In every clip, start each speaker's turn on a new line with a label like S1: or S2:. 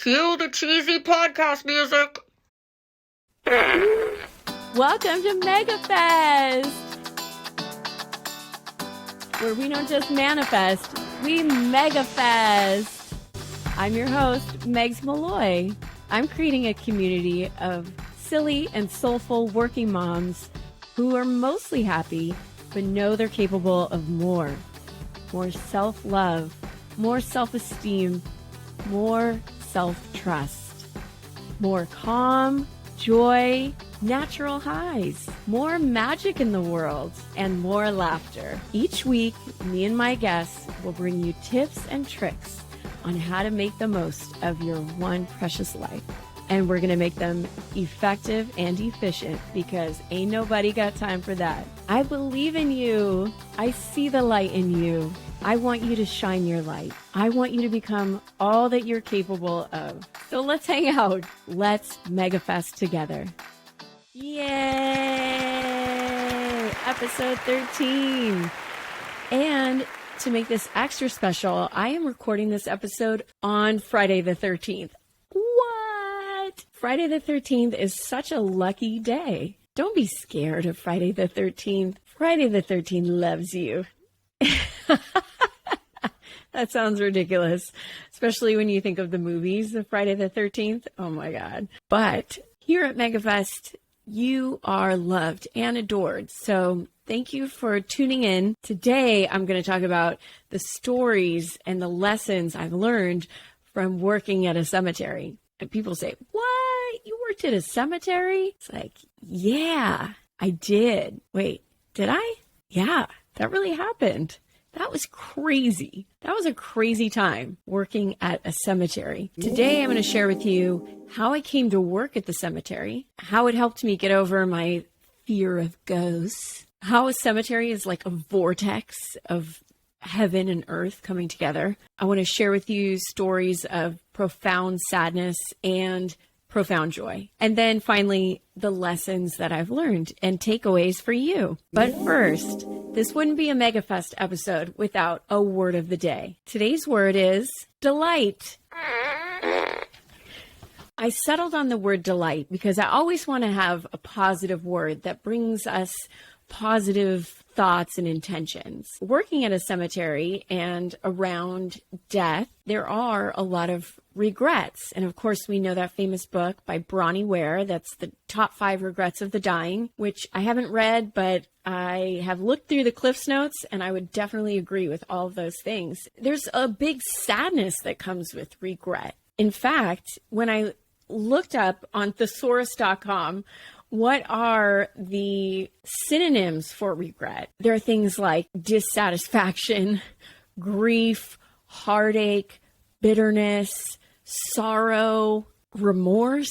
S1: Cue the cheesy podcast music.
S2: Welcome to Megafest, where we don't just manifest, we Megafest. I'm your host, Megs Malloy. I'm creating a community of silly and soulful working moms who are mostly happy, but know they're capable of more. More self-love, more self-esteem, more self-trust, more calm, joy, natural highs, more magic in the world, and more laughter. Each week, me and my guests will bring you tips and tricks on how to make the most of your one precious life. And we're going to make them effective and efficient because ain't nobody got time for that. I believe in you. I see the light in you. I want you to shine your light. I want you to become all that you're capable of. So let's hang out. Let's Megafest together. Yay! Episode 13. And to make this extra special, I am recording this episode on Friday the 13th. What? Friday the 13th is such a lucky day. Don't be scared of Friday the 13th. Friday the 13th loves you. That sounds ridiculous, especially when you think of the movies of Friday the 13th. Oh my God. But here at Megafest, you are loved and adored. So thank you for tuning in. Today, I'm going to talk about the stories and the lessons I've learned from working at a cemetery. And people say, what? You worked at a cemetery? It's like, yeah, I did. Wait, did I? Yeah, that really happened. That was crazy. That was a crazy time working at a cemetery. Today, I'm going to share with you how I came to work at the cemetery, how it helped me get over my fear of ghosts, how a cemetery is like a vortex of heaven and earth coming together. I want to share with you stories of profound sadness and profound joy. And then finally, the lessons that I've learned and takeaways for you. But first, this wouldn't be a Megafest episode without a word of the day. Today's word is delight. I settled on the word delight because I always want to have a positive word that brings us positive thoughts and intentions. Working at a cemetery and around death, there are a lot of regrets. And of course, we know that famous book by Bronnie Ware, that's the top 5 regrets of the dying, which I haven't read, but I have looked through the Cliff's Notes and I would definitely agree with all of those things. There's a big sadness that comes with regret. In fact, when I looked up on thesaurus.com, what are the synonyms for regret? There are things like dissatisfaction, grief, heartache, bitterness, sorrow, remorse,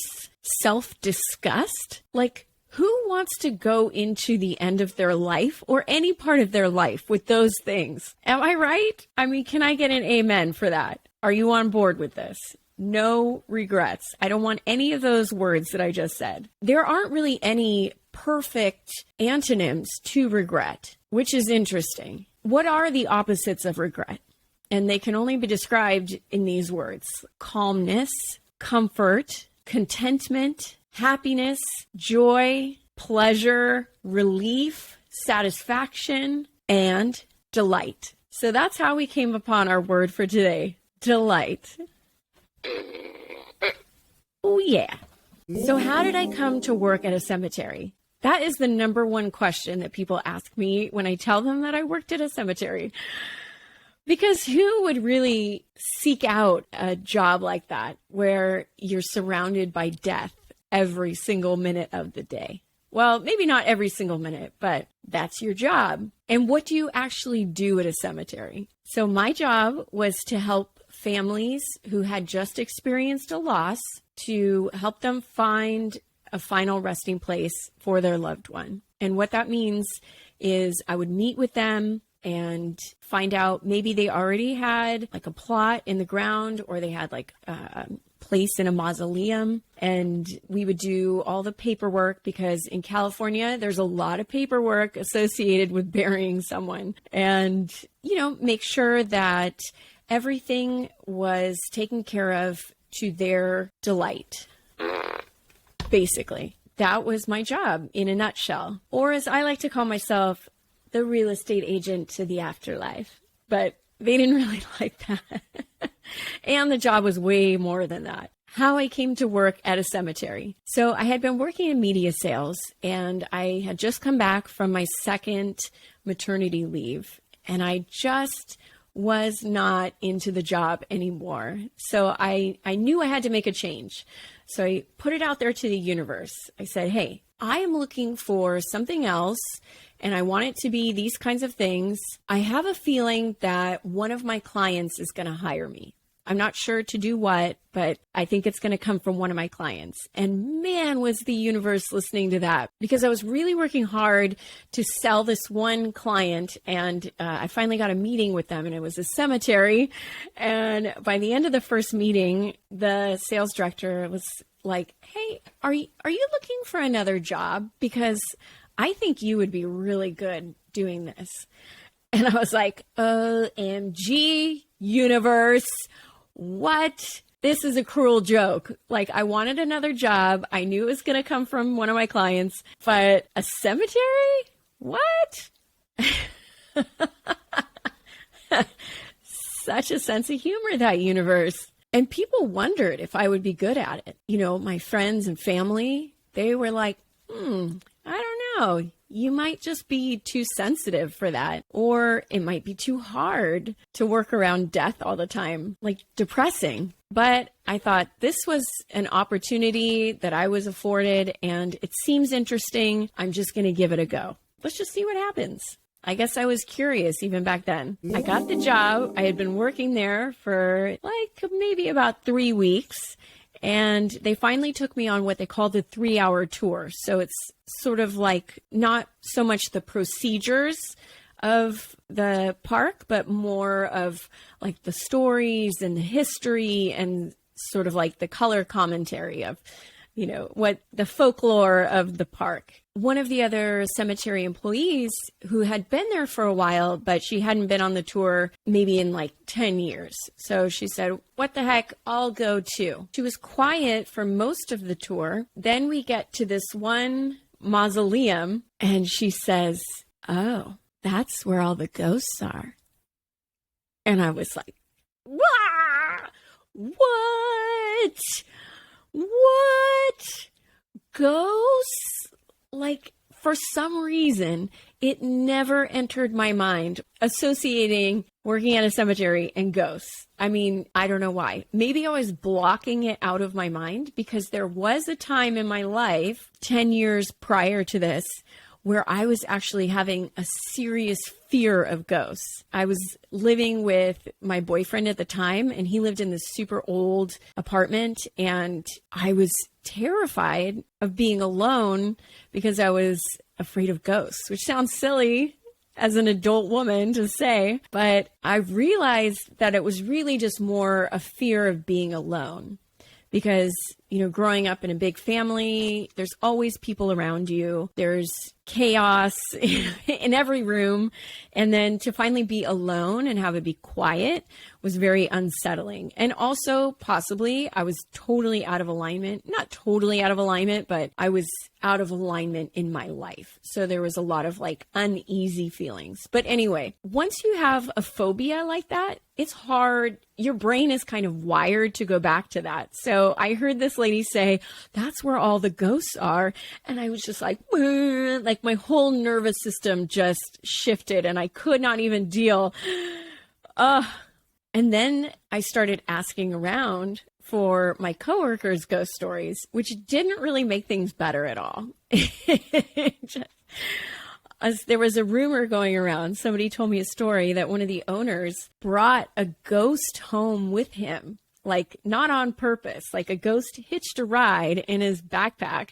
S2: self-disgust. Like, who wants to go into the end of their life or any part of their life with those things? Am I right? I mean, can I get an amen for that? Are you on board with this? No regrets. I don't want any of those words that I just said. There aren't really any perfect antonyms to regret, which is interesting. What are the opposites of regret? And they can only be described in these words: calmness, comfort, contentment, happiness, joy, pleasure, relief, satisfaction, and delight. So that's how we came upon our word for today, delight. Oh, yeah. So how did I come to work at a cemetery? That is the number one question that people ask me when I tell them that I worked at a cemetery. Because who would really seek out a job like that where you're surrounded by death every single minute of the day? Well, maybe not every single minute, but that's your job. And what do you actually do at a cemetery? So my job was to help families who had just experienced a loss, to help them find a final resting place for their loved one. And what that means is I would meet with them and find out maybe they already had like a plot in the ground, or they had like a place in a mausoleum. And we would do all the paperwork, because in California, there's a lot of paperwork associated with burying someone. And, you know, make sure that everything was taken care of to their delight. Basically, that was my job in a nutshell. Or as I like to call myself, the real estate agent to the afterlife. But they didn't really like that. And the job was way more than that. How I came to work at a cemetery. So I had been working in media sales, and I had just come back from my second maternity leave, and I just was not into the job anymore. So I knew I had to make a change. So I put it out there to the universe. I said, hey, I am looking for something else, and I want it to be these kinds of things. I have a feeling that one of my clients is going to hire me. I'm not sure to do what, but I think it's going to come from one of my clients. And man, was the universe listening to that, because I was really working hard to sell this one client. And I finally got a meeting with them, and it was a cemetery. And by the end of the first meeting, the sales director was like, hey, are you looking for another job? Because I think you would be really good doing this. And I was like, OMG, universe. What? This is a cruel joke. Like, I wanted another job. I knew it was going to come from one of my clients, but a cemetery? What? Such a sense of humor, that universe. And people wondered if I would be good at it. You know, my friends and family, they were like, I don't know. You might just be too sensitive for that, or it might be too hard to work around death all the time, like depressing. But I thought this was an opportunity that I was afforded, and it seems interesting. I'm just going to give it a go. Let's just see what happens. I guess I was curious even back then. I got the job. I had been working there for like maybe about 3 weeks. And they finally took me on what they call the 3-hour tour. So it's sort of like not so much the procedures of the park, but more of like the stories and the history and sort of like the color commentary of, you know, what the folklore of the park. One of the other cemetery employees who had been there for a while, but she hadn't been on the tour maybe in like 10 years. So she said, what the heck, I'll go too. She was quiet for most of the tour. Then we get to this one mausoleum, and she says, oh, that's where all the ghosts are. And I was like, wah! What? What? Ghosts? Like, for some reason, it never entered my mind associating working at a cemetery and ghosts. I mean, I don't know why. Maybe I was blocking it out of my mind, because there was a time in my life, 10 years prior to this, where I was actually having a serious fear of ghosts. I was living with my boyfriend at the time, and he lived in this super old apartment, and I was terrified of being alone because I was afraid of ghosts, which sounds silly as an adult woman to say, but I realized that it was really just more a fear of being alone. Because, you know, growing up in a big family, there's always people around you. There's chaos in every room. And then to finally be alone and have it be quiet was very unsettling. And also, possibly, I was totally out of alignment. Not totally out of alignment, but I was out of alignment in my life. So there was a lot of like uneasy feelings. But anyway, once you have a phobia like that, it's hard. Your brain is kind of wired to go back to that. So I heard this lady say, that's where all the ghosts are. And I was just like my whole nervous system just shifted, and I could not even deal. And then I started asking around for my coworkers' ghost stories, which didn't really make things better at all. As there was a rumor going around, somebody told me a story that one of the owners brought a ghost home with him, like not on purpose, like a ghost hitched a ride in his backpack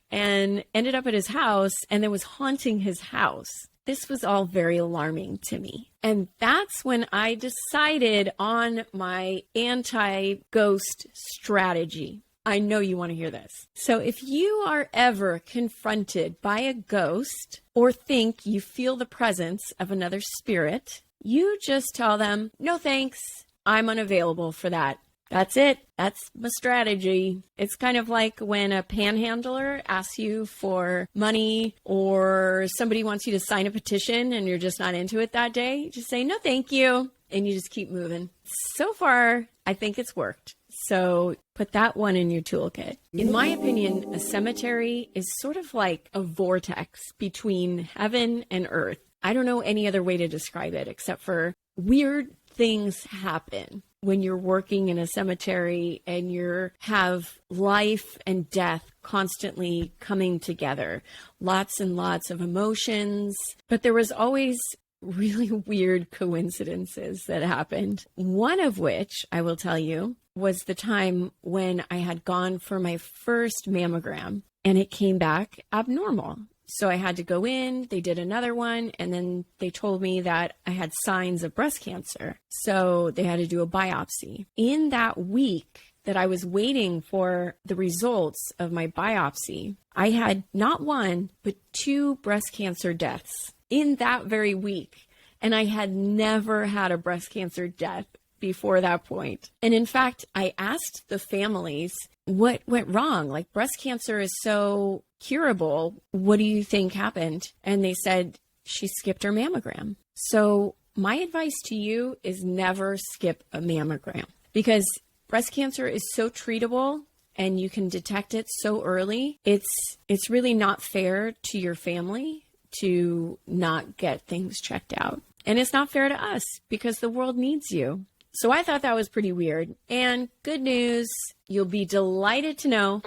S2: and ended up at his house and then was haunting his house. This was all very alarming to me. And that's when I decided on my anti-ghost strategy. I know you want to hear this. So if you are ever confronted by a ghost or think you feel the presence of another spirit, you just tell them, no thanks, I'm unavailable for that. That's it. That's my strategy. It's kind of like when a panhandler asks you for money or somebody wants you to sign a petition and you're just not into it that day. You just say, no, thank you. And you just keep moving. So far, I think it's worked. So put that one in your toolkit. In my opinion, a cemetery is sort of like a vortex between heaven and earth. I don't know any other way to describe it except for weird things happen when you're working in a cemetery and you have life and death constantly coming together. Lots and lots of emotions, but there was always really weird coincidences that happened. One of which, I will tell you, was the time when I had gone for my first mammogram and it came back abnormal. So I had to go in, they did another one, and then they told me that I had signs of breast cancer. So they had to do a biopsy. In that week that I was waiting for the results of my biopsy, I had not one, but 2 breast cancer deaths in that very week. And I had never had a breast cancer death before that point. And in fact, I asked the families what went wrong. Like, breast cancer is so curable. What do you think happened? And they said she skipped her mammogram. So my advice to you is never skip a mammogram, because breast cancer is so treatable and you can detect it so early. It's really not fair to your family to not get things checked out. And it's not fair to us because the world needs you. So I thought that was pretty weird. And good news, you'll be delighted to know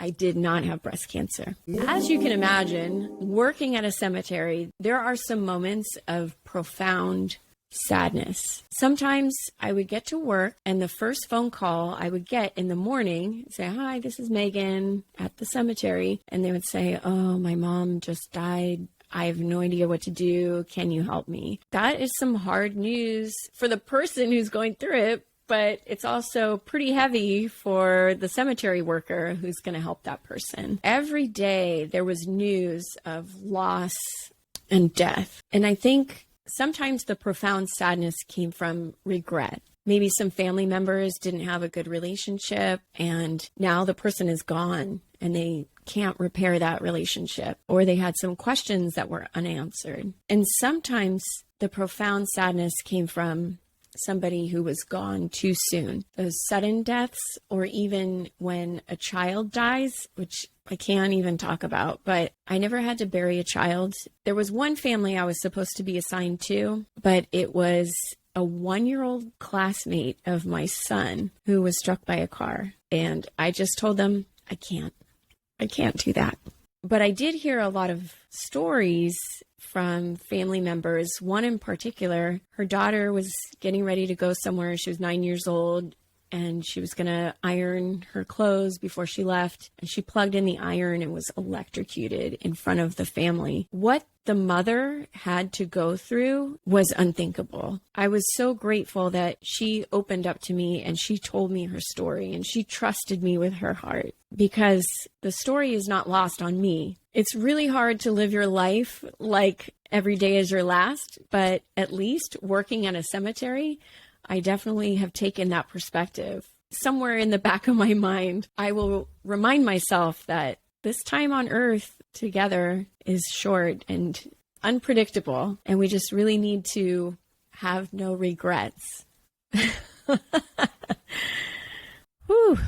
S2: I did not have breast cancer. As you can imagine, working at a cemetery, there are some moments of profound sadness. Sometimes I would get to work and the first phone call I would get in the morning, say, hi, this is Megan at the cemetery. And they would say, oh, my mom just died. I have no idea what to do. Can you help me? That is some hard news for the person who's going through it, but it's also pretty heavy for the cemetery worker who's going to help that person. Every day there was news of loss and death. And I think sometimes the profound sadness came from regret. Maybe some family members didn't have a good relationship and now the person is gone and they can't repair that relationship, or they had some questions that were unanswered. And sometimes the profound sadness came from somebody who was gone too soon. Those sudden deaths, or even when a child dies, which I can't even talk about, but I never had to bury a child. There was one family I was supposed to be assigned to, but it was a 1-year-old classmate of my son who was struck by a car. And I just told them, I can't do that. But I did hear a lot of stories from family members. One in particular, her daughter was getting ready to go somewhere. She was 9 years old and she was going to iron her clothes before she left. And she plugged in the iron and was electrocuted in front of the family. What the mother had to go through was unthinkable. I was so grateful that she opened up to me and she told me her story and she trusted me with her heart, because the story is not lost on me. It's really hard to live your life like every day is your last, but at least working at a cemetery, I definitely have taken that perspective. Somewhere in the back of my mind, I will remind myself that this time on earth together is short and unpredictable, and we just really need to have no regrets. Whew,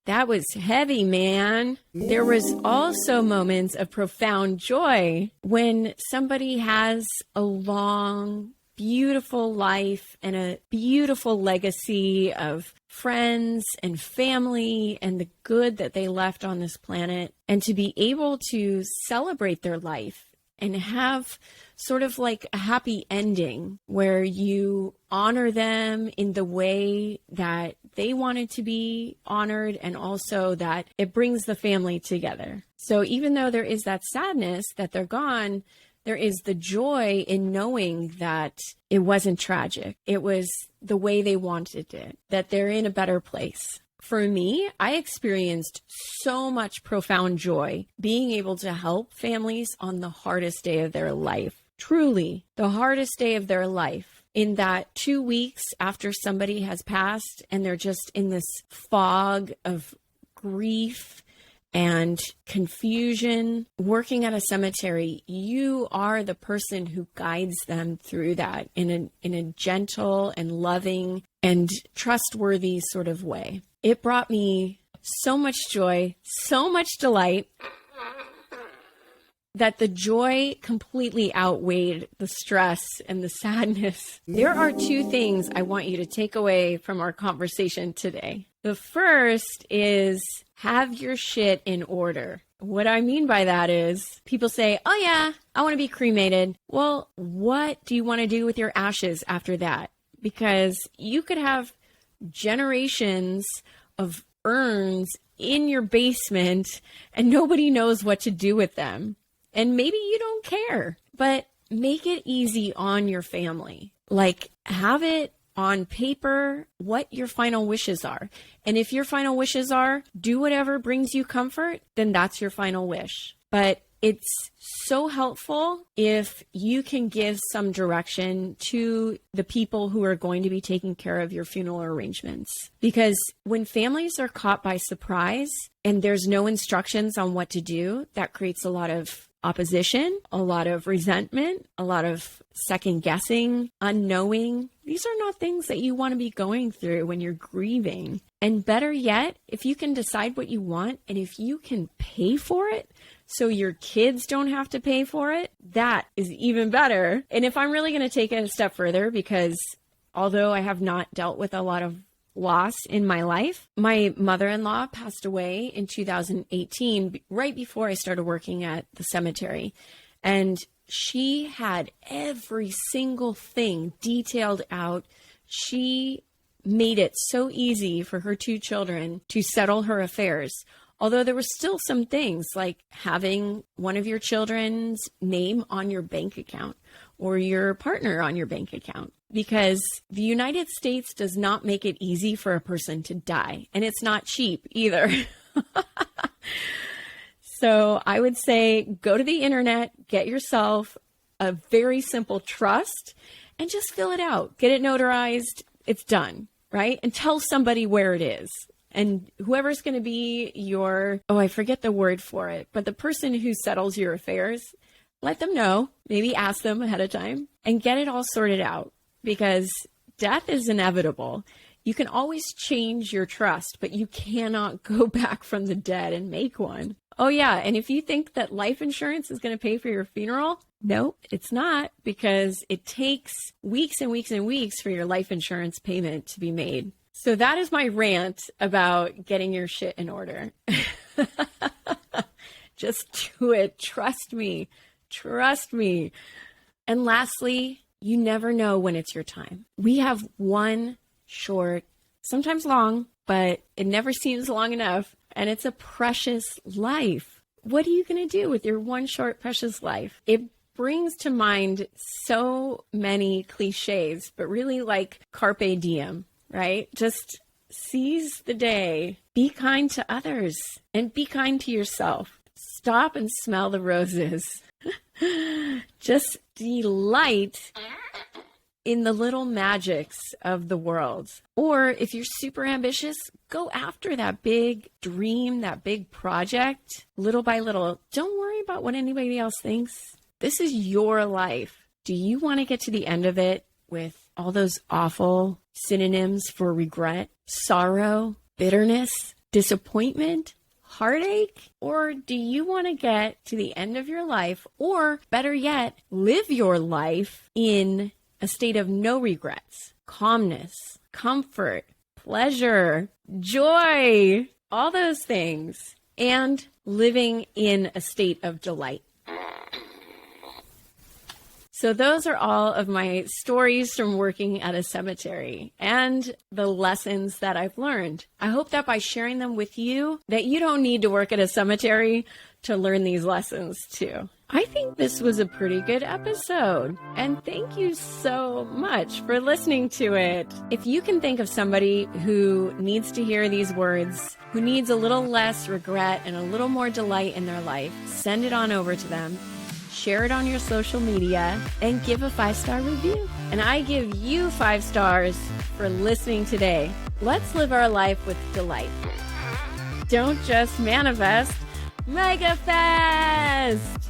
S2: that was heavy, man. There was also moments of profound joy when somebody has a long, beautiful life and a beautiful legacy of friends and family and the good that they left on this planet, and to be able to celebrate their life and have sort of like a happy ending where you honor them in the way that they wanted to be honored, and also that it brings the family together. So even though there is that sadness that they're gone, there is the joy in knowing that it wasn't tragic. It was the way they wanted it, that they're in a better place. For me, I experienced so much profound joy being able to help families on the hardest day of their life. Truly, the hardest day of their life. in that 2 weeks after somebody has passed and they're just in this fog of grief and confusion, working at a cemetery, you are the person who guides them through that in a gentle and loving and trustworthy sort of way. It brought me so much joy, so much delight, that the joy completely outweighed the stress and the sadness. There are two things I want you to take away from our conversation today. The first is have your shit in order. What I mean by that is people say, oh yeah, I want to be cremated. Well, what do you want to do with your ashes after that? Because you could have generations of urns in your basement and nobody knows what to do with them. And maybe you don't care, but make it easy on your family. Like, have it on paper what your final wishes are. And if your final wishes are do whatever brings you comfort, then that's your final wish. But it's so helpful if you can give some direction to the people who are going to be taking care of your funeral arrangements. Because when families are caught by surprise and there's no instructions on what to do, that creates a lot of opposition, a lot of resentment, a lot of second guessing, unknowing. These are not things that you want to be going through when you're grieving. And better yet, if you can decide what you want and if you can pay for it so your kids don't have to pay for it, that is even better. And if I'm really going to take it a step further, because although I have not dealt with a lot of loss in my life, my mother-in-law passed away in 2018, right before I started working at the cemetery. And she had every single thing detailed out. She made it so easy for her two children to settle her affairs. Although there were still some things like having one of your children's name on your bank account or your partner on your bank account, because the United States does not make it easy for a person to die, and it's not cheap either. So I would say go to the internet, get yourself a very simple trust, and just fill it out. Get it notarized. It's done, right? And tell somebody where it is. And whoever's going to be your, I forget the word for it, but the person who settles your affairs, let them know, maybe ask them ahead of time and get it all sorted out, because death is inevitable. You can always change your trust, but you cannot go back from the dead and make one. Oh yeah, and if you think that life insurance is going to pay for your funeral, no, it's not, because it takes weeks and weeks and weeks for your life insurance payment to be made. So that is my rant about getting your shit in order. Just do it. Trust me. Trust me. And lastly, you never know when it's your time. We have one short, sometimes long, but it never seems long enough. And it's a precious life. What are you going to do with your one short, precious life? It brings to mind so many cliches, but really like carpe diem, right? Just seize the day. Be kind to others and be kind to yourself. Stop and smell the roses. Just delight in the little magics of the world. Or if you're super ambitious, go after that big dream, that big project, little by little. Don't worry about what anybody else thinks. This is your life. Do you want to get to the end of it with all those awful synonyms for regret, sorrow, bitterness, disappointment, heartache? Or do you want to get to the end of your life, or better yet, live your life in a state of no regrets, calmness, comfort, pleasure, joy, all those things, and living in a state of delight? So those are all of my stories from working at a cemetery and the lessons that I've learned. I hope that by sharing them with you, that you don't need to work at a cemetery to learn these lessons too. I think this was a pretty good episode, and thank you so much for listening to it. If you can think of somebody who needs to hear these words, who needs a little less regret and a little more delight in their life, send it on over to them. Share it on your social media and give a 5-star review. And I give you 5 stars for listening today. Let's live our life with delight. Don't just manifest, Megafest!